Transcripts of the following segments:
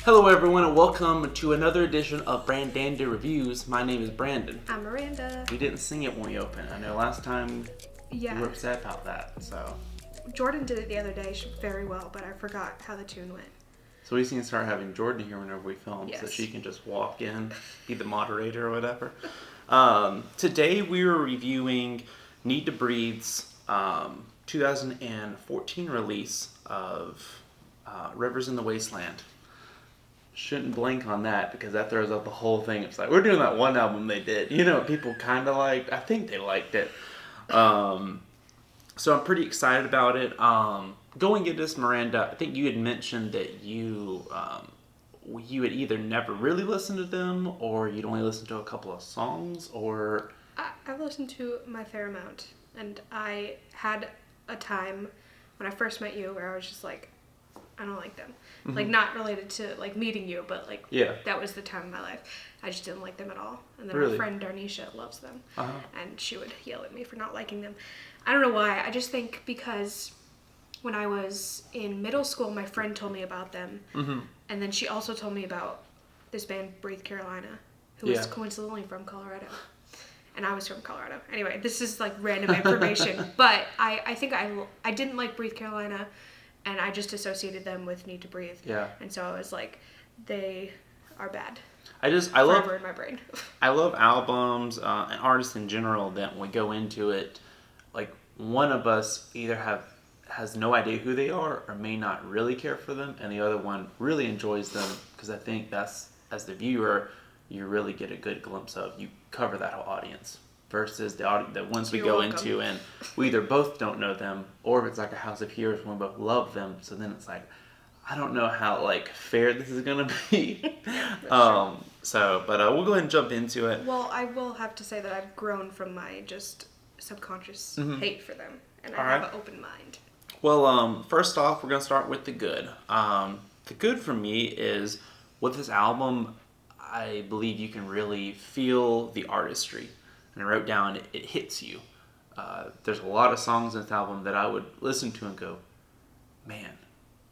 Hello everyone and welcome to another edition of Brandanda Reviews. My name is Brandon. I'm Miranda. We didn't sing it when we opened. I know last time you were upset about that, so. Jordan did it the other day very well, but I forgot how the tune went. So we can start having Jordan here whenever we film, Yes. so she can just walk in, be the moderator or whatever. Today we are reviewing Needtobreathe's 2014 release of Rivers in the Wasteland. Shouldn't blank on that because that throws out the whole thing. It's like, we're doing that one album they did. You know, people kind of liked. I think they liked it. So I'm pretty excited about it. Going into this, Miranda, I think you had mentioned that you had either never really listened to them or you'd only listened to a couple of songs, or... I've listened to my fair amount, and I had a time when I first met you where I was just like, I don't like them. Mm-hmm. Like, not related to, like, meeting you, but, like, that was the time of my life. I just didn't like them at all. And then my friend Darnisha loves them. Uh-huh. And she would yell at me for not liking them. I don't know why. I just think because when I was in middle school, my friend told me about them. Mm-hmm. And then she also told me about this band, Breathe Carolina, who was coincidentally from Colorado. And I was from Colorado. Anyway, this is, like, random information. But I think I didn't like Breathe Carolina. And I just associated them with Needtobreathe. Yeah. And so I was like, they are bad. I love in my brain. I love albums and artists in general that when we go into it, like, one of us either has no idea who they are or may not really care for them, and the other one really enjoys them, because I think that's, as the viewer, you really get a good glimpse of, you cover that whole audience. Versus the audience that once we go into and we either both don't know them, or if it's like a House of Heroes when we both love them, so then it's like, I don't know how, like, fair this is gonna be. We'll go ahead and jump into it. Well, I will have to say that I've grown from my just subconscious hate for them, and I have an open mind. Well, first off, we're gonna start with the good. The good for me is with this album, I believe you can really feel the artistry. And I wrote down, it hits you. There's a lot of songs in this album that I would listen to and go, man.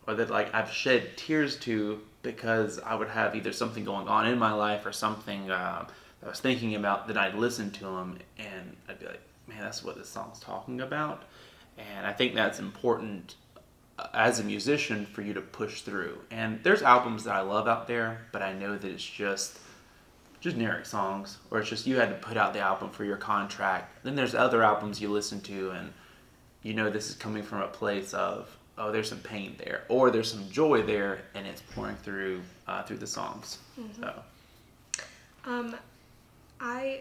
Or that, like, I've shed tears to because I would have either something going on in my life or something that I was thinking about, that I'd listen to them and I'd be like, man, that's what this song's talking about. And I think that's important as a musician for you to push through. And there's albums that I love out there, but I know that it's just generic songs, or it's just you had to put out the album for your contract. Then there's other albums you listen to and you know this is coming from a place of, oh, there's some pain there, or there's some joy there, and it's pouring through the songs. Mm-hmm. So I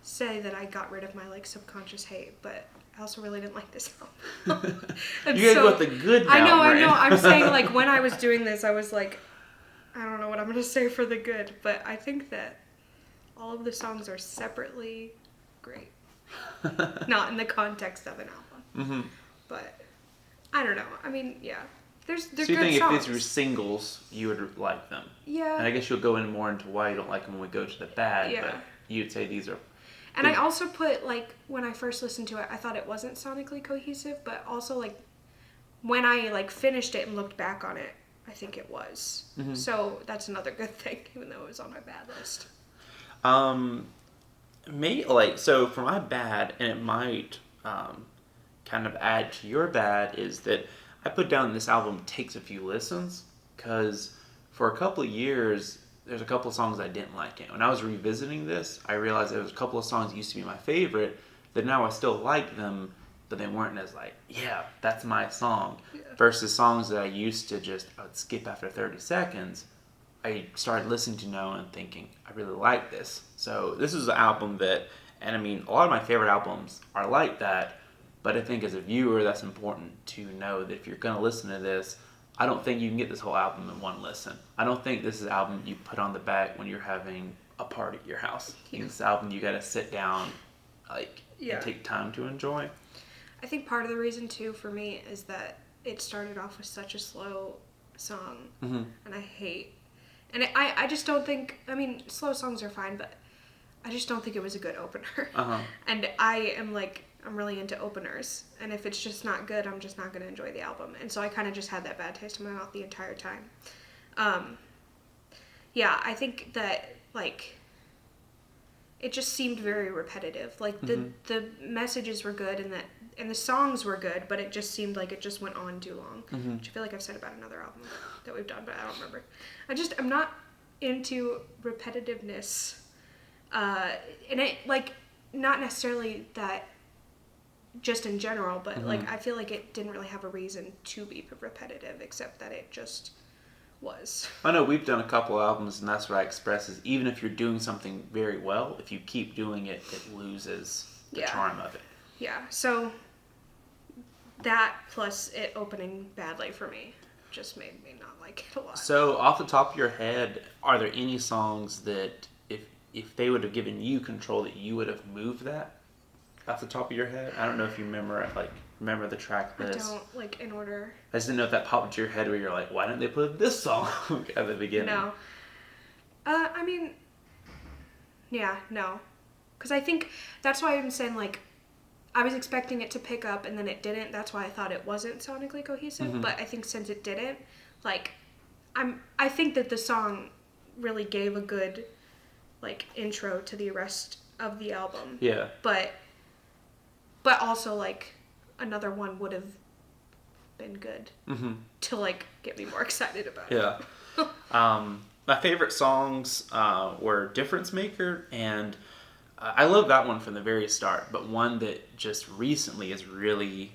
say that I got rid of my, like, subconscious hate, but I also really didn't like this album. You gotta go with the good now, I know. I'm saying, like, when I was doing this, I was like, I don't know what I'm gonna say for the good, but I think that all of the songs are separately great. Not in the context of an album. Mm-hmm. But, I don't know. I mean, yeah. They're good songs. So you think if these were singles, you would like them? Yeah. And I guess you'll go into more into why you don't like them when we go to the bad, but you'd say these are... And I also put, like, when I first listened to it, I thought it wasn't sonically cohesive, but also, like, when I, like, finished it and looked back on it, I think it was. Mm-hmm. So that's another good thing, even though it was on my bad list. So for my bad, and it might kind of add to your bad, is that I put down this album takes a few listens, because for a couple of years, there's a couple of songs I didn't like. And when I was revisiting this, I realized there was a couple of songs that used to be my favorite, that now I still like them, but they weren't as like, yeah, that's my song. Yeah. Versus songs that I used to I would skip after 30 seconds. I started listening to now and thinking, I really like this. So this is an album that, and I mean, a lot of my favorite albums are like that, but I think as a viewer, that's important to know that if you're going to listen to this, I don't think you can get this whole album in one listen. I don't think this is an album you put on the back when you're having a party at your house. I think this album you got to sit down, and take time to enjoy. I think part of the reason, too, for me, is that it started off with such a slow song, and I hate... And I just don't think... I mean, slow songs are fine, but I just don't think it was a good opener. Uh-huh. And I'm really into openers. And if it's just not good, I'm just not going to enjoy the album. And so I kind of just had that bad taste in my mouth the entire time. Yeah, I think that, like, it just seemed very repetitive. Like, the messages were good and the songs were good, but it just seemed like it just went on too long. Which I feel like I've said about another album that we've done, but I don't remember. I'm not into repetitiveness. And it, like, not necessarily that just in general, but, like, I feel like it didn't really have a reason to be repetitive, except that it just was. I know we've done a couple albums, and that's what I express is even if you're doing something very well, if you keep doing it, it loses the charm of it. Yeah, so that plus it opening badly for me just made me not like it a lot. So off the top of your head, are there any songs that if they would have given you control that you would have moved that off the top of your head? I don't know if you remember the track list. I don't, like, in order. I just didn't know if that popped into your head where you're like, why didn't they put this song at the beginning? No. I mean, yeah, no. Because I think that's why I'm saying, like, I was expecting it to pick up and then it didn't. That's why I thought it wasn't sonically cohesive. But I think since it didn't, like, I think that the song really gave a good, like, intro to the rest of the album. Yeah. But also, like, another one would have been good to, like, get me more excited about it. Yeah. My favorite songs were Difference Maker, and I love that one from the very start, but one that just recently has really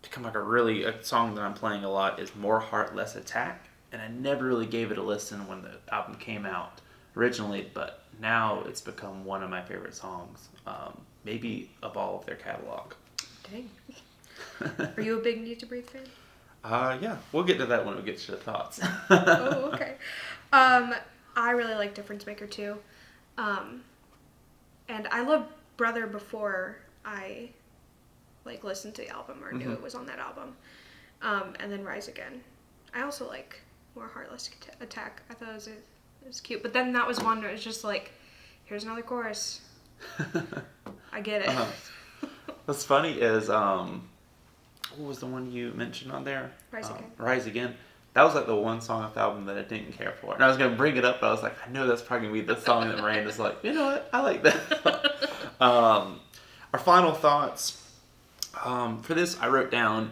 become like a song that I'm playing a lot is More Heart, Less Attack, and I never really gave it a listen when the album came out originally, but now it's become one of my favorite songs, maybe of all of their catalog. Dang. Are you a big Needtobreathe fan? Yeah, we'll get to that when we get to the thoughts. Oh, okay. I really like Difference Maker too. And I loved Brother before I, like, listened to the album or knew it was on that album. And then Rise Again. I also like More Heartless Attack. I thought it was cute. But then that was one where it was just like, here's another chorus. I get it. What's funny is, what was the one you mentioned on there? Rise Again. Rise Again. That was like the one song off the album that I didn't care for. And I was going to bring it up, but I was like, I know that's probably going to be the song that Miranda's like, you know what? I like that. Our final thoughts. For this, I wrote down,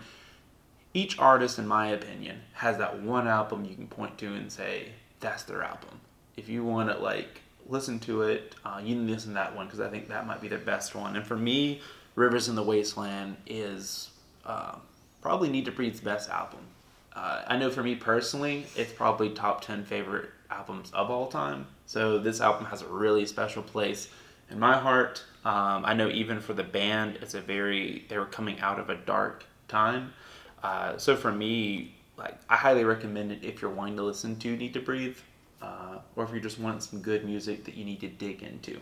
each artist, in my opinion, has that one album you can point to and say, that's their album. If you want to, like, listen to it, you can listen to that one because I think that might be their best one. And for me, Rivers in the Wasteland is probably Needtobreathe's best album. I know for me personally, it's probably top 10 favorite albums of all time. So this album has a really special place in my heart. I know even for the band, they were coming out of a dark time. So for me, like, I highly recommend it if you're wanting to listen to Needtobreathe, or if you just want some good music that you need to dig into.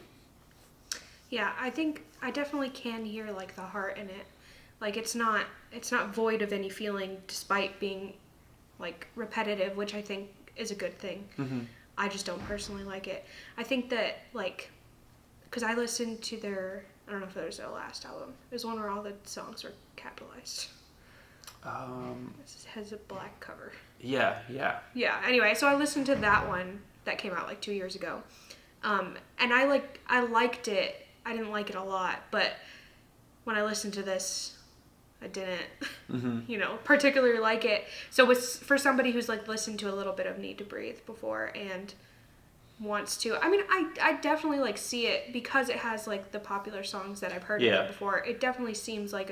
Yeah, I think I definitely can hear, like, the heart in it. Like, it's not void of any feeling despite being, like, repetitive, which I think is a good thing. I just don't personally like it. I think that, like, because I listened to I don't know if it was their last album. It was one where all the songs were capitalized. This has a black cover. Yeah. Yeah, anyway, so I listened to that one that came out, like, 2 years ago. And I liked it. I didn't like it a lot, but when I listened to this, I didn't, particularly like it. So for somebody who's, like, listened to a little bit of Needtobreathe before and wants to, I mean, I definitely, like, see it because it has, like, the popular songs that I've heard of it before. It definitely seems like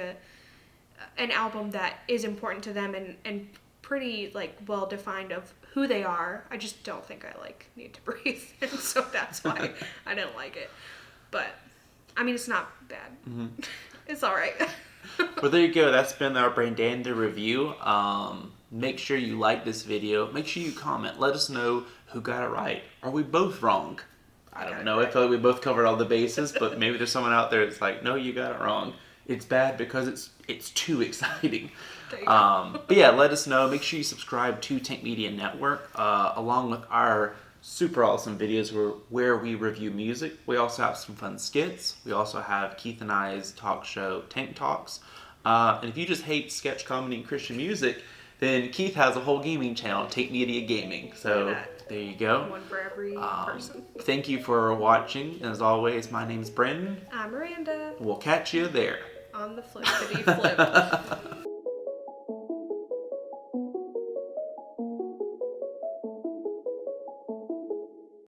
an album that is important to them and pretty, like, well defined of who they are. I just don't think I like Needtobreathe, and so that's why I didn't like it. But I mean, it's not bad. It's all right. Well, there you go. That's been our Brandanda review. Make sure you like this video. Make sure you comment. Let us know who got it right. Are we both wrong? I don't know. I feel like we both covered all the bases, but maybe there's someone out there that's like, no, you got it wrong. It's bad because it's too exciting. But yeah, let us know. Make sure you subscribe to Tank Media Network, along with our super awesome videos where we review music. We also have some fun skits. We also have Keith and I's talk show, Tank Talks. And if you just hate sketch comedy and Christian music, Then Keith has a whole gaming channel, Take Media Gaming. So there you go. One for every person. Thank you for watching. As always, my name's Brandon. I'm Miranda. We'll catch you there. On the flippity flip.